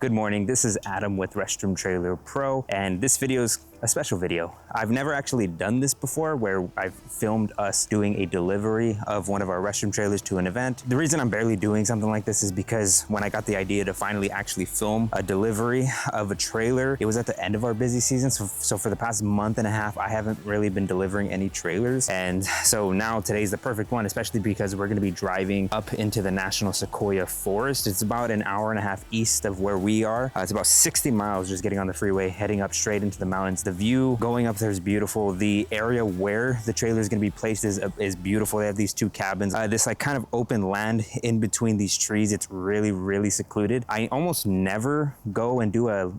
Good morning, this is Adam with Restroom Trailer Pro, and this video is a special video. I've never actually done this before where I've filmed us doing a delivery of one of our restroom trailers to an event. The reason I'm barely doing something like this is because when I got the idea to finally actually film a delivery of a trailer, it was at the end of our busy season. So for the past month and a half, I haven't really been delivering any trailers. And so now today's the perfect one, especially because we're gonna be driving up into the National Sequoia Forest. It's about an hour and a half east of where we are. It's about 60 miles just getting on the freeway, heading up straight into the mountains. The view going up there is beautiful. The area where the trailer is going to be placed is beautiful. They have these two cabins, this like kind of open land in between these trees. It's really secluded. I almost never go and do a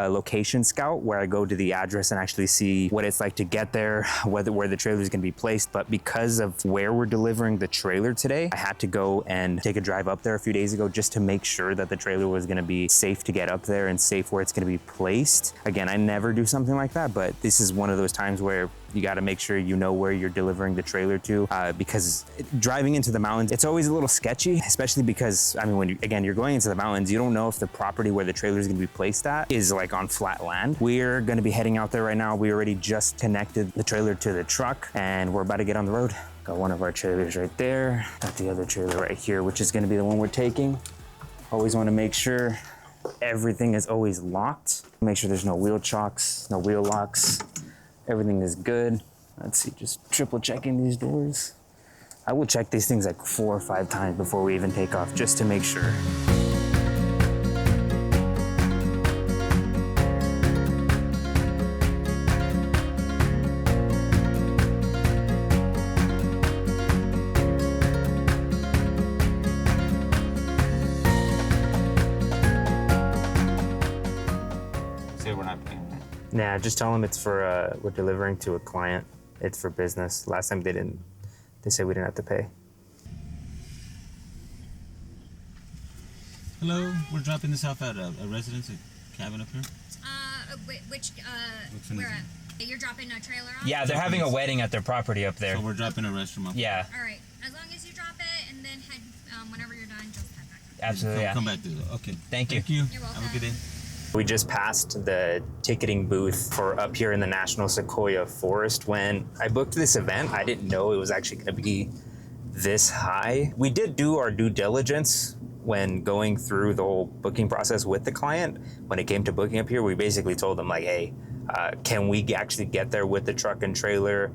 location scout where I go to the address and actually see what it's like to get there, where the trailer is going to be placed. But because of where we're delivering the trailer today, I had to go and take a drive up there a few days ago just to make sure that the trailer was going to be safe to get up there and safe where it's going to be placed. Again, I never do something like that, but this is one of those times where you got to make sure you know where you're delivering the trailer to, because driving into the mountains, it's always a little sketchy, especially because, I mean, when you're going into the mountains, you don't know if the property where the trailer is going to be placed at is like on flat land. We're going to be heading out there right now. We already just connected the trailer to the truck and we're about to get on the road. Got one of our trailers right there. Got the other trailer right here, which is going to be the one we're taking. Always want to make sure everything is always locked. Make sure there's no wheel chocks, no wheel locks. Everything is good. Let's see, just triple checking these doors. I will check these things like 4 or 5 times before we even take off, just to make sure. We're not paying. Nah, just tell them it's for, we're delivering to a client. It's for business. Last time they said we didn't have to pay. Hello, we're dropping this off at a residence, a cabin up here. Where at? You're dropping a trailer off? Yeah, they're having a wedding at their property up there. So we're dropping a restroom off. Yeah. All right. As long as you drop it and then head, whenever you're done, just head back. Absolutely, yeah. Come back through. Okay. Thank you. Thank you. You're welcome. Have a good day. We just passed the ticketing booth for up here in the National Sequoia Forest. When I booked this event, I didn't know it was actually going to be this high. We did do our due diligence when going through the whole booking process with the client. When it came to booking up here, we basically told them like, hey, can we actually get there with the truck and trailer?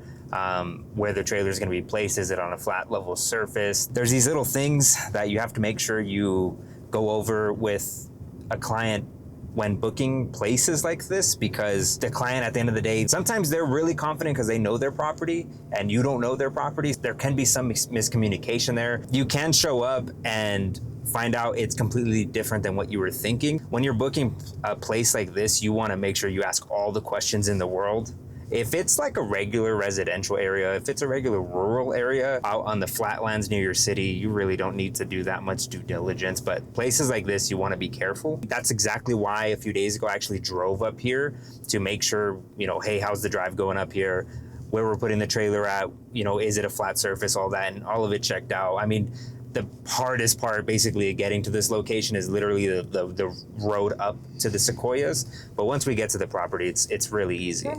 Where the trailer is going to be placed, is it on a flat level surface? There's these little things that you have to make sure you go over with a client when booking places like this, because the client at the end of the day, sometimes they're really confident because they know their property and you don't know their property. There can be some miscommunication there. You can show up and find out it's completely different than what you were thinking. When you're booking a place like this, you want to make sure you ask all the questions in the world. If it's like a regular residential area, if it's a regular rural area out on the flatlands near your city, you really don't need to do that much due diligence. But places like this, you want to be careful. That's exactly why a few days ago I actually drove up here to make sure, hey, how's the drive going up here? Where we're putting the trailer at, is it a flat surface, all that, and all of it checked out. I mean, the hardest part basically getting to this location is literally the road up to the Sequoias. But once we get to the property, it's really easy.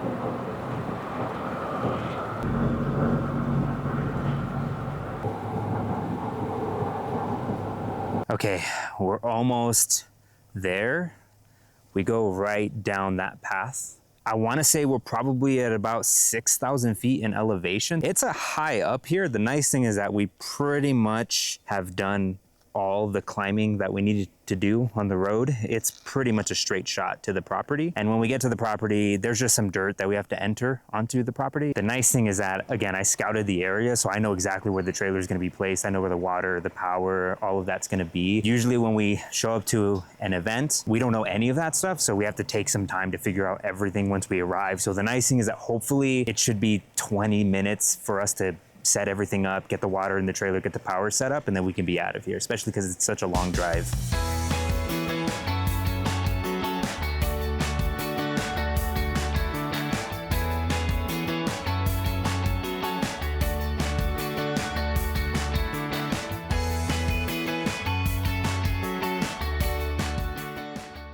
Okay, we're almost there. We go right down that path. I want to say we're probably at about 6,000 feet in elevation. It's a high up here. The nice thing is that we pretty much have done all the climbing that we needed to do on the road. It's pretty much a straight shot to the property. And when we get to the property, there's just some dirt that we have to enter onto the property. The nice thing is that, again, I scouted the area, so I know exactly where the trailer is going to be placed. I know where the water, the power, all of that's going to be. Usually when we show up to an event, we don't know any of that stuff, so we have to take some time to figure out everything once we arrive. So the nice thing is that hopefully it should be 20 minutes for us to set everything up, get the water in the trailer, get the power set up, and then we can be out of here, especially because it's such a long drive.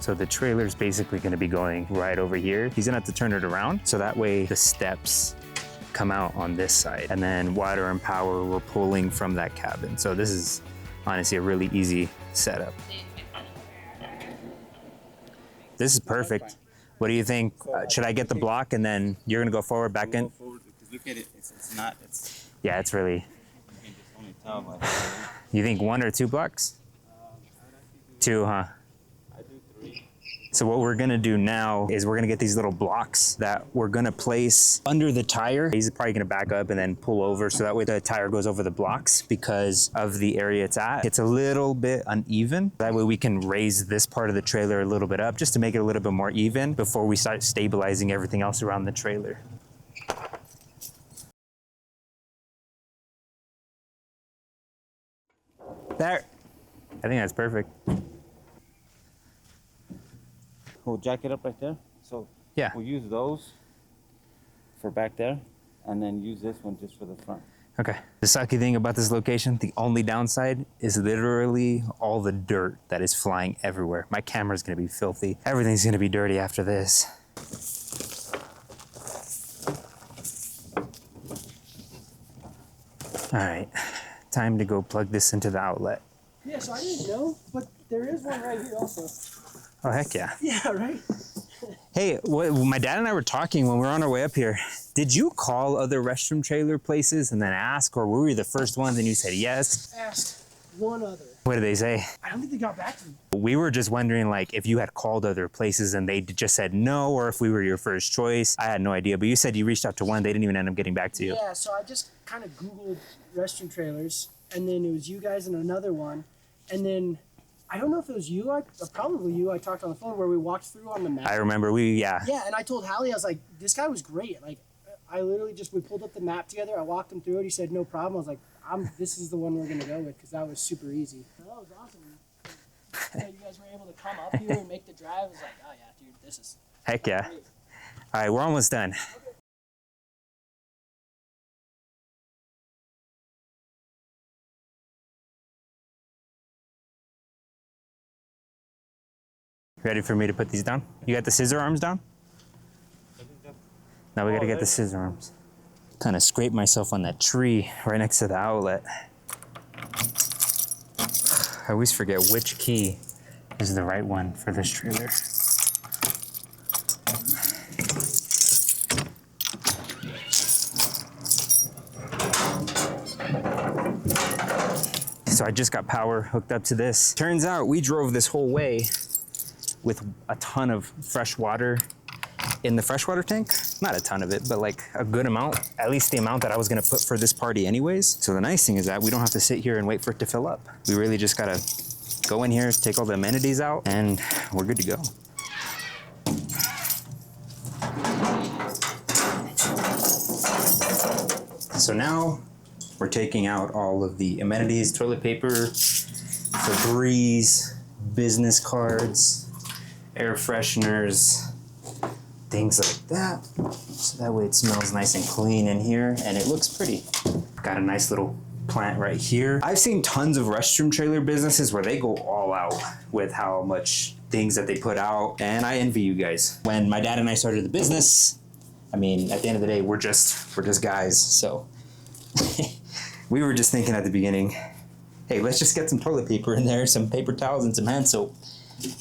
So the trailer's basically gonna be going right over here. He's gonna have to turn it around, so that way the steps come out on this side. And then water and power, we're pulling from that cabin. So this is honestly a really easy setup. This is perfect. What do you think? Should I get the block and then you're gonna go forward, back in? Go forward, because look at it. It's not. It's. Yeah, it's really. You can just only tell by. You think 1 or 2 blocks? 2, huh? I do 3. So what we're gonna do now is we're gonna get these little blocks that we're gonna place under the tire. He's probably gonna back up and then pull over, so that way the tire goes over the blocks because of the area it's at. It's a little bit uneven. That way we can raise this part of the trailer a little bit up just to make it a little bit more even before we start stabilizing everything else around the trailer. There. I think that's perfect. We'll jack it up right there. So Yeah. we'll use those for back there, and then use this one just for the front. Okay. The sucky thing about this location, the only downside is literally all the dirt that is flying everywhere. My camera's gonna be filthy. Everything's gonna be dirty after this. All right, time to go plug this into the outlet. Yeah, so I didn't know, but there is one right here also. Oh, heck yeah. Yeah, right? Hey, my dad and I were talking when we were on our way up here. Did you call other restroom trailer places and then ask, or were we the first ones and you said yes? Asked one other. What did they say? I don't think they got back to me. We were just wondering, like, if you had called other places and they just said no, or if we were your first choice. I had no idea, but you said you reached out to one. They didn't even end up getting back to you. Yeah, so I just kind of Googled restroom trailers, and then it was you guys and another one. And then I don't know if it was you, probably you, I talked on the phone where we walked through on the map. I remember yeah. Yeah, and I told Hallie, I was like, this guy was great. Like, I literally we pulled up the map together. I walked him through it. He said, no problem. I was like, this is the one we're going to go with, because that was super easy. That was awesome. You guys were able to come up here and make the drive. I was like, oh, yeah, dude, this is Heck yeah. great. All right, we're almost done. Ready for me to put these down? You got the scissor arms down? Now we gotta get the scissor arms. Kind of scrape myself on that tree right next to the outlet. I always forget which key is the right one for this trailer. So I just got power hooked up to this. Turns out we drove this whole way with a ton of fresh water in the freshwater tank. Not a ton of it, but like a good amount, at least the amount that I was gonna put for this party anyways. So the nice thing is that we don't have to sit here and wait for it to fill up. We really just gotta go in here, take all the amenities out, and we're good to go. So now we're taking out all of the amenities, toilet paper, Febreze, business cards, air fresheners, things like that. So that way it smells nice and clean in here and it looks pretty. Got a nice little plant right here. I've seen tons of restroom trailer businesses where they go all out with how much things that they put out, and I envy you guys. When my dad and I started the business, I mean, at the end of the day, we're just guys, so we were just thinking at the beginning, hey, let's just get some toilet paper in there, some paper towels, and some hand soap.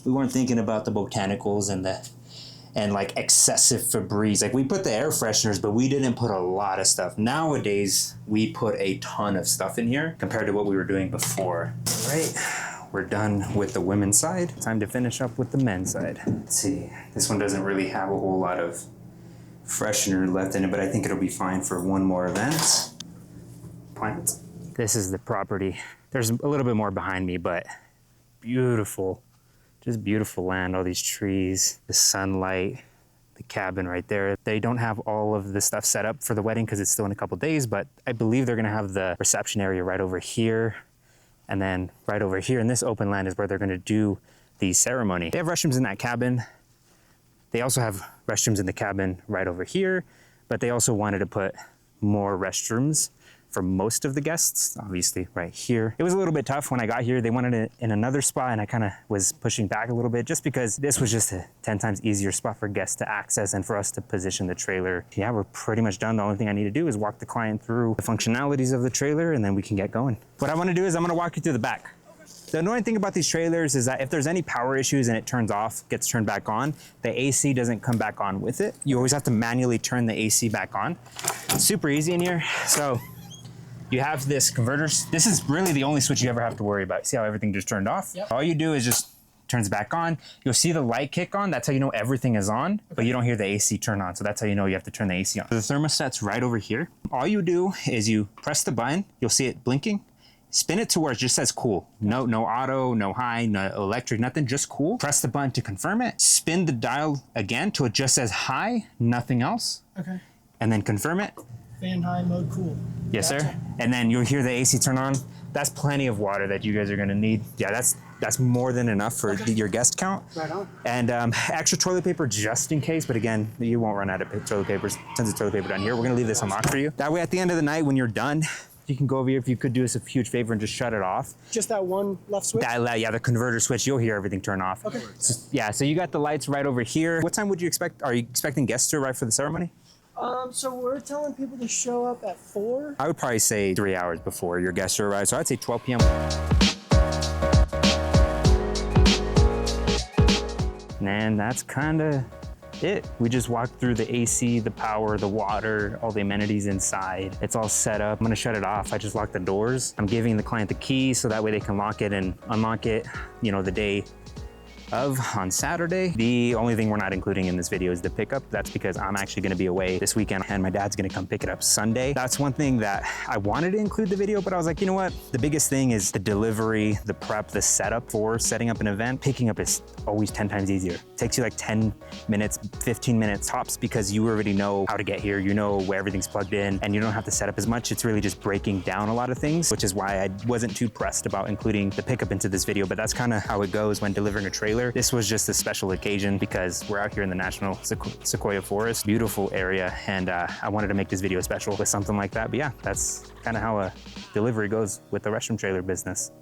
We weren't thinking about the botanicals and like excessive Febreze. Like we put the air fresheners, but we didn't put a lot of stuff. Nowadays, we put a ton of stuff in here compared to what we were doing before. All right, we're done with the women's side. Time to finish up with the men's side. Let's see, this one doesn't really have a whole lot of freshener left in it, but I think it'll be fine for one more event. Plants. This is the property. There's a little bit more behind me, but beautiful. Just beautiful land, all these trees, the sunlight, the cabin right there. They don't have all of the stuff set up for the wedding because it's still in a couple days, but I believe they're gonna have the reception area right over here. And then right over here in this open land is where they're gonna do the ceremony. They have restrooms in that cabin. They also have restrooms in the cabin right over here, but they also wanted to put more restrooms for most of the guests, obviously right here. It was a little bit tough when I got here. They wanted it in another spot and I kind of was pushing back a little bit just because this was just a 10 times easier spot for guests to access and for us to position the trailer. Yeah, we're pretty much done. The only thing I need to do is walk the client through the functionalities of the trailer and then we can get going. What I want to do is I'm going to walk you through the back. The annoying thing about these trailers is that if there's any power issues and it turns off, gets turned back on, the AC doesn't come back on with it. You always have to manually turn the AC back on. It's super easy in here. So you have this converter. This is really the only switch you ever have to worry about. See how everything just turned off? Yep. All you do is just turns back on. You'll see the light kick on. That's how you know everything is on, but you don't hear the AC turn on. So that's how you know you have to turn the AC on. The thermostat's right over here. All you do is you press the button. You'll see it blinking. Spin it to where it just says cool. No auto, no high, no electric, nothing, just cool. Press the button to confirm it. Spin the dial again till it just says high, nothing else. Okay. And then confirm it. Fan high, mode cool. Yes, Gotcha. sir. And then you'll hear the AC turn on. That's plenty of water that you guys are gonna need. Yeah, that's more than enough for your guest count. Right on. And extra toilet paper just in case, but again, you won't run out of toilet paper. Tons of toilet paper down here. We're gonna leave this unlocked for you. That way at the end of the night when you're done, you can go over here if you could do us a huge favor and just shut it off. Just that one left switch? Yeah, the converter switch, you'll hear everything turn off. Okay. So you got the lights right over here. What time would you expect? Are you expecting guests to arrive for the ceremony? So we're telling people to show up at 4. I would probably say 3 hours before your guests arrive. So I'd say 12 p.m. And that's kind of it. We just walked through the AC, the power, the water, all the amenities inside. It's all set up. I'm gonna shut it off. I just locked the doors. I'm giving the client the key so that way they can lock it and unlock it, the day of on Saturday. The only thing we're not including in this video is the pickup. That's because I'm actually gonna be away this weekend and my dad's gonna come pick it up Sunday. That's one thing that I wanted to include the video, but I was like, you know what? The biggest thing is the delivery, the prep, the setup for setting up an event. Picking up is always 10 times easier. It takes you like 10 minutes, 15 minutes tops because you already know how to get here. You know where everything's plugged in and you don't have to set up as much. It's really just breaking down a lot of things, which is why I wasn't too pressed about including the pickup into this video, but that's kind of how it goes when delivering a trailer. This was just a special occasion because we're out here in the National Sequoia Forest, beautiful area, and I wanted to make this video special with something like that. But yeah, that's kind of how a delivery goes with the restroom trailer business.